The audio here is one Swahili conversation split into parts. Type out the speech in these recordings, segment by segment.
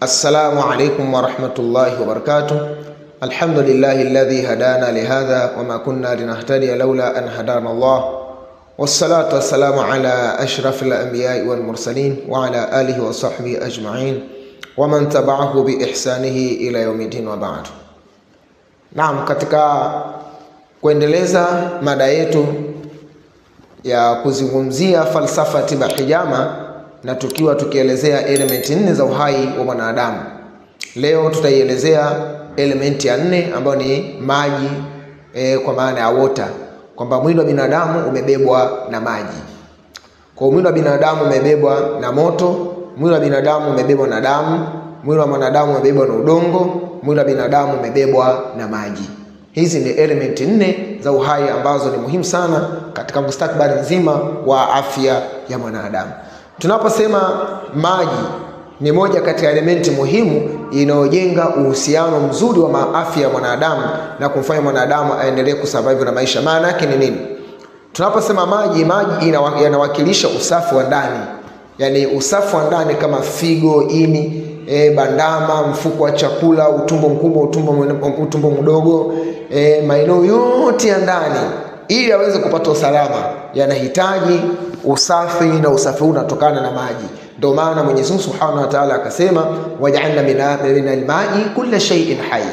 Assalamu alaikum wa rahmatullahi wa barakatuh. Alhamdulillahi alladhi hadana lihadha wa ma kunna linahtadiya laula an hadana Allah. Wassalatu wassalamu ala ashrafil anbiya'i wal mursalin wa ala alihi wa sahbihi ajma'in wa man taba'ahu bi ihsanihi ila yawmiddin wa ba'd. Naam, katika kuendeleza mada yetu ya kuzungumzia falsafa tiba hijama na tukiwa tukielezea elementi 4 za uhai wa mwanadamu. Leo tutaielezea elementi ya 4 ambayo ni maji, kwa maana ya water, kwamba mwili wa binadamu umebebwa na maji. Kwa mwili wa binadamu umebebwa na moto, mwili wa binadamu umebebwa na damu, mwili wa mwanadamu umebebwa na udongo, mwili wa binadamu umebebwa na maji. Hizi ni elementi 4 za uhai ambazo ni muhimu sana katika mustakabali nzima wa afya ya mwanadamu. Tunaposema maji ni moja kati ya elementi muhimu inayojenga uhusiano mzuri wa afya ya mwanadamu na kumfanya mwanadamu aendelee kusurvive na maisha. Maana yake ni nini? Tunaposema maji yanawakilisha usafi wa ndani. Yaani usafi wa ndani kama figo, ini, bandama, mfuko wa chakula, utumbo mkubwa, utumbo mdogo, maeneo yote ya ndani ili aweze kupata usalama yanahitaji usafi, na usafi huu unatokana na maji. Ndio maana Mwenyezi Mungu Subhanahu wa Ta'ala akasema waja'alna minal ma'i kulli shay'in hayy,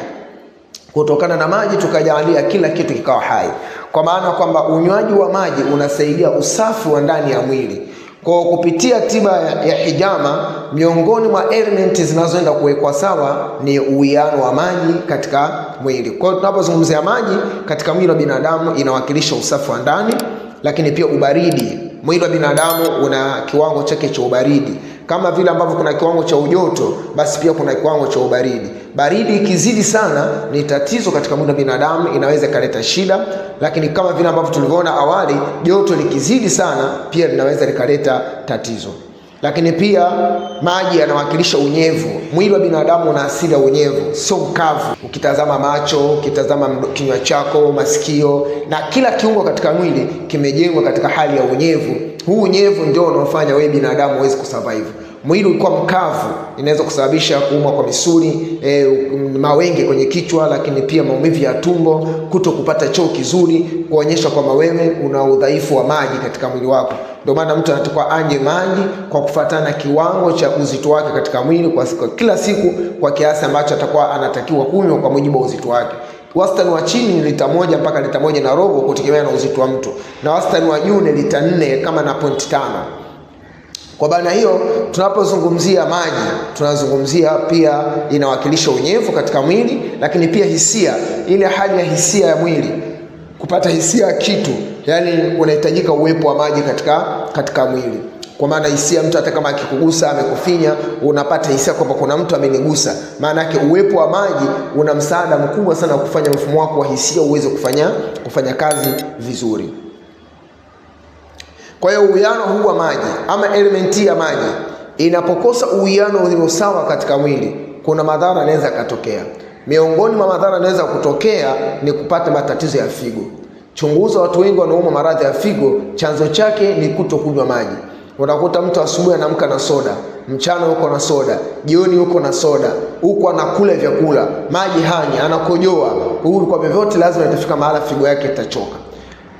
kutokana na maji tukajalia kila kitu kikawa hai. Kwa maana kwamba unywaji wa maji unasaidia usafi wa ndani ya mwili. Kwa kupitia tiba ya hijama, miongoni mwa elementi zinazoenda kuwekwa sawa ni uwiano wa maji katika mwili. Kwa hiyo tunapozungumzia maji katika mwili wa binadamu inawakilisha usafi wa ndani, lakini pia ubaridi. Mwili wa binadamu una kiwango chake cha ubaridi. Kama vile ambavyo kuna kiwango cha ujoto, basi pia kuna kiwango cha ubaridi. Baridi ikizidi sana ni tatizo katika mwili wa binadamu, inaweza kaleta shida. Lakini kama vile ambavyo tulivyoona awali, joto likizidi sana pia linaweza likaleta tatizo. Lakini pia maji yanawakilisha unyevu. Mwili wa binadamu una asili ya unyevu, sio mkavu. Ukitazama macho, ukitazama kinywa chako, masikio na kila kiungo katika mwili kimejengwa katika hali ya unyevu. Huu unyevu ndio unaofanya wewe binadamu uweze kusurvive. Mwili ukiwa mkavu inaweza kusababisha kuumwa kwa misuli, mawenge kwenye kichwa, lakini pia maumivu ya tumbo, kutokupata choo kizuri, kuonyesha kwamba wewe una udhaifu wa maji katika mwili wako. Ndio maana mtu anatakiwa anje maji kwa kufuatana kiwango cha uzito wake katika mwili kwa kila siku, kwa kiasi ambacho atakuwa anatakiwa kunywa kwa mujibu wa uzito wake. Wastani wa chini ni lita 1 mpaka lita 1.5 kutegemea na uzito wa mtu, na wastani wa juu ni lita 4 kama na 0.5. Kwa maana hiyo tunapozungumzia maji tunazungumzia pia inawakilisha unyevu katika mwili, lakini pia hisia, ile hali ya hisia ya mwili, kupata hisia ya kitu. Yani unahitajika uwepo wa maji katika mwili. Kwa maana hisia, mtu hata kama akikugusa, amekufinya, unapata hisia kwamba kuna mtu amenigusa. Maana yake uwepo wa maji una msaada mkubwa sana kufanya mfumo wako wa hisia uweze kufanya kazi vizuri. Kwa hiyo uwiano huu wa maji ama elementi ya maji inapokosa uwiano ulio sawa katika mwili, kuna madhara yanaweza kutokea. Miongoni mwa madhara yanaweza kutokea ni kupata matatizo ya figo. Chunguza watu wengi wanaoumwa maradhi ya figo, chanzo chake ni kutokunywa maji. Unakuta mtu asubuhi anaamka na soda, mchana uko na soda, jioni uko na soda, huko anakula vyakula, maji hani, anakojoa. Huyu kwa vyovyote lazima itafika mahala figo yake itachoka.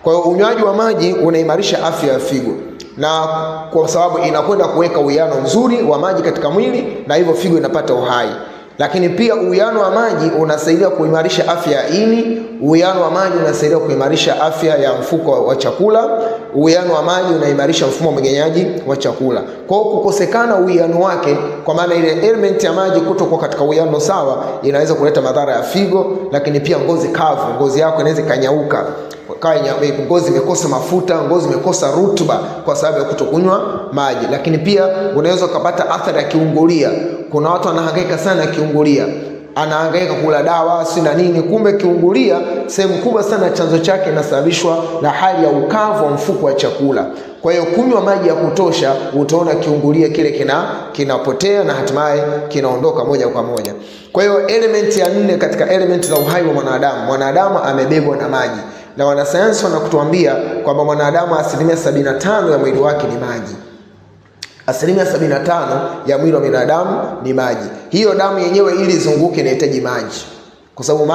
Kwa hiyo unywaji wa maji unaimarisha afya ya figo, na kwa sababu inakwenda kuweka uwiano mzuri wa maji katika mwili, na hivyo figo inapata uhai. Lakini pia uwiano wa maji unasaidia kuimarisha afya ya ini, uwiano wa maji unasaidia kuimarisha afya ya mfuko wa chakula, uwiano wa maji unaimarisha mfumo wa mmeng'enyaji wa chakula. Kwa hiyo kukosekana uwiano wake, kwa maana ile element ya maji kutokuwa katika uwiano sawa, inaweza kuleta madhara ya figo. Lakini pia ngozi kavu, ngozi yako inaweza kanyauka, ngozi imekosa mafuta, ngozi imekosa rutuba kwa sababu ya kutokunywa maji. Lakini pia unaweza kupata athari ya kiungulia. Kuna watu wanahangaika sana kiungulia, anahangaika kula dawa si na nini, kumbe kiungulia sehemu kubwa sana chanzo chake inasababishwa na hali ya ukavu wa mfuko wa chakula. Kwa hiyo kunywa maji ya kutosha, utaona kiungulia kile kinapotea na hatimaye kinaondoka moja kwa moja. Kwa hiyo elementi ya 4 katika elementi za uhai wa mwanadamu amebebwa na maji. Na wanasayansi wanakutuambia kwamba mwanadamu 75% ya mwili wake ni maji. 75% ya mwili wa binadamu ni maji. Hiyo damu yenyewe ili izunguke inahitaji maji, kwa sababu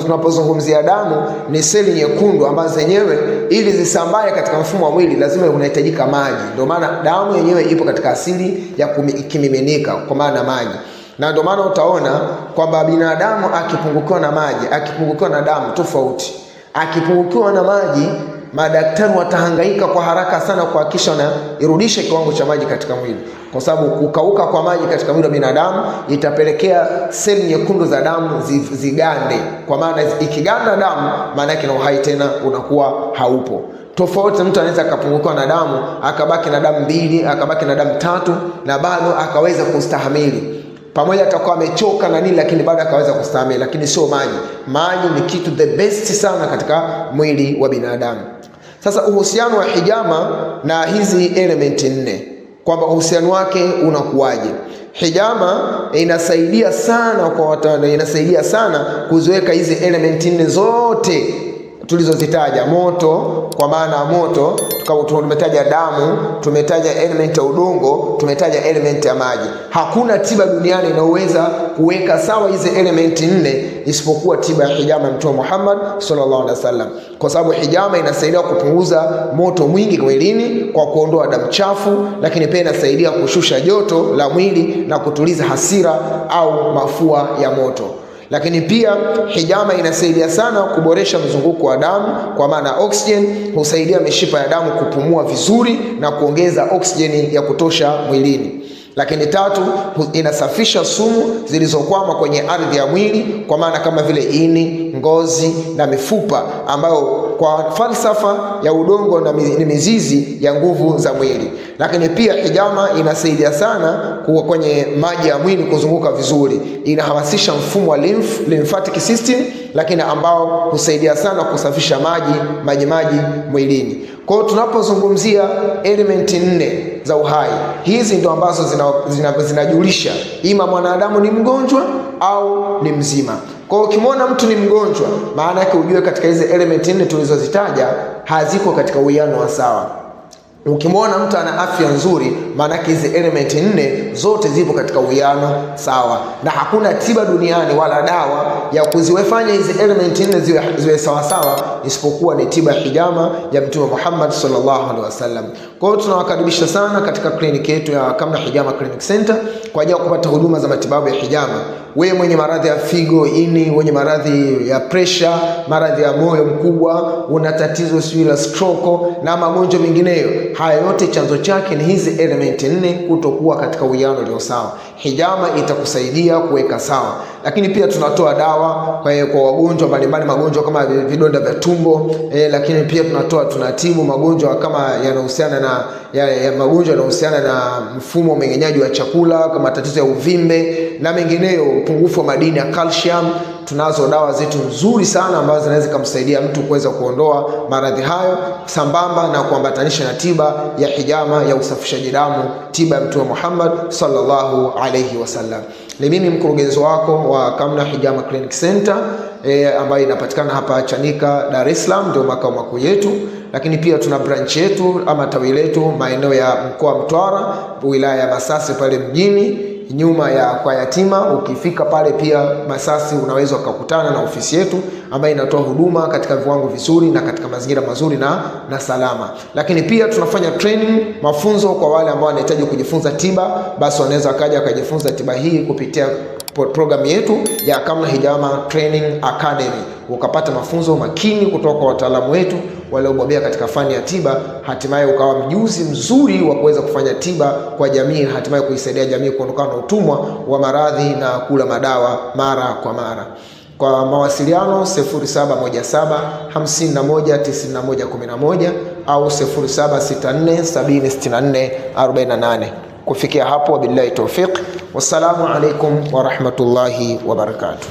tunapozungumzia damu ni seli nyekundu ambazo zenyewe ili zisambae katika mfumo wa mwili lazima unahitajika maji. Ndio maana damu yenyewe ipo katika asili ya kimiminika, kwa maana maji. Na ndio maana utaona kwamba binadamu akipungukiwa na maji, akipungukiwa na damu tofauti. Akipungukiwa na maji, madaktari watahangaika kwa haraka sana kuhakikisha irudishe kiwango cha maji katika mwili, kwa sababu kukauka kwa maji katika mwili wa binadamu itapelekea seli nyekundu za damu zigande. Kwa maana ikiganda damu, maana yake na uhai tena unakuwa haupo. Tofauti mtu anaweza akapungukiwa na damu, akabaki na damu 2, akabaki na damu 3 na bado akaweza kustahimili. Pamoja atakuwa amechoka na nini, lakini bado akaweza kustahimili. Lakini sio maji. Maji ni kitu the best sana katika mwili wa binadamu. Sasa uhusiano wa hijama na hizi elementi 4, kwamba uhusiano wake unakuwaje? Hijama inasaidia sana kwa watu, inasaidia sana kuziweka hizi elementi 4 zote tulizozitaja. Moto, kwa maana moto, tumetaja damu, tumetaja element ya udongo, tumetaja element ya maji. Hakuna tiba duniani inayoweza kuweka sawa hizi element 4 isipokuwa tiba ya hijama ya Mtume Muhammad sallallahu alaihi wasallam, kwa sababu hijama inasaidia kupunguza moto mwingi mwilini kwa kuondoa damu chafu, lakini pia inasaidia kushusha joto la mwili na kutuliza hasira au mafua ya moto. Lakini pia hijama inasaidia sana kuboresha mzunguko wa damu, kwa maana oxygen husaidia mishipa ya damu kupumua vizuri na kuongeza oksijeni ya kutosha mwilini. Lakini 3, inasafisha sumu zilizokwama kwenye ardhi ya mwili, kwa maana kama vile ini, ngozi na mifupa, ambayo kwa falsafa ya udongo ni mizizi ya nguvu za mwili. Lakini pia hijama inasaidia sana kwenye maji ya mwili kuzunguka vizuri. Inahamasisha mfumo wa lymphatic system, lakini ambao husaidia sana kusafisha maji mwilini. Kwa hiyo tunapozungumzia elementi 4 za uhai, hizi ndio ambazo zinajulisha ima mwanadamu ni mgonjwa au ni mzima. Kwa hiyo ukimwona mtu ni mgonjwa, maana yake ujue katika hizi elementi 4 tulizozitaja haziko katika uwiano wa sawa. Ukimwona mtu ana afya nzuri, maana yake hizi elementi 4 zote zipo katika uwiano sawa, na hakuna tiba duniani wala dawa ya kuziwefanya hizi elementi 4 ziwe sawa sawa isipokuwa ni tiba ya hijama ya Mtume Muhammad sallallahu alaihi wasallam. Kwa hiyo tunawakaribisha sana katika kliniki yetu ya Kamna Hijama Clinic Center kwa ajili ya kupata huduma za matibabu ya hijama. Wewe mwenye maradhi ya figo, ini, mwenye maradhi ya pressure, maradhi ya moyo mkubwa, una tatizo sio la stroke na magonjwa mengineyo, haya yote chanzo chake ni hizi elementi 4 kutokuwa katika uwiano ulio sawa. Hijama itakusaidia kuweka sawa. Lakini pia tunatoa dawa kwa wagonjwa mbalimbali, magonjwa kama vidonda vya tumbo, lakini pia tunatibu magonjwa kama yanahusiana na magonjwa yanayohusiana na mfumo wa mmeng'enyaji wa chakula, kama tatizo ya uvimbe na mengineyo, upungufu wa madini ya calcium. Tunazo dawa zetu nzuri sana ambazo zinaweza kumsaidia mtu kuweza kuondoa maradhi hayo, sambamba na kuambatanisha na tiba ya hijama ya usafishaji damu, tiba ya Mtume Muhammad sallallahu alayhi wasallam. Ni mimi mkurugenzi wako wa Kamna Hijama Clinic Center ambayo inapatikana hapa Chanika, Dar es Salaam, ndio makao makuu yetu. Lakini pia tuna branch yetu ama tawi letu maeneo ya mkoa wa Mtwara, wilaya ya Masasi pale mjini, nyuma ya kwa yatima. Ukifika pale pia Masasi unaweza ukakutana na ofisi yetu ambayo inatoa huduma katika viwango vizuri na katika mazingira mazuri na salama. Lakini pia tunafanya training, mafunzo kwa wale ambao wanahitaji kujifunza tiba, basi wanaweza kaja kujifunza tiba hii kupitia programu yetu ya Kamna Hijama Training Academy. Ukapata mafunzo makini kutoka kwa wataalamu wetu waliobobea katika fani ya tiba, hatimaye ukawa mjuzi mzuri wa kuweza kufanya tiba kwa jamii, hatimaye kuisaidia jamii kuondokana na utumwa wa maradhi na kula madawa mara kwa mara. Kwa mawasiliano 0717 51 91 11 au 0764 70 64 48. Kufikia hapo, wabillahi tawfiq. Wassalamu alaikum wa rahmatullahi wa barakatuh.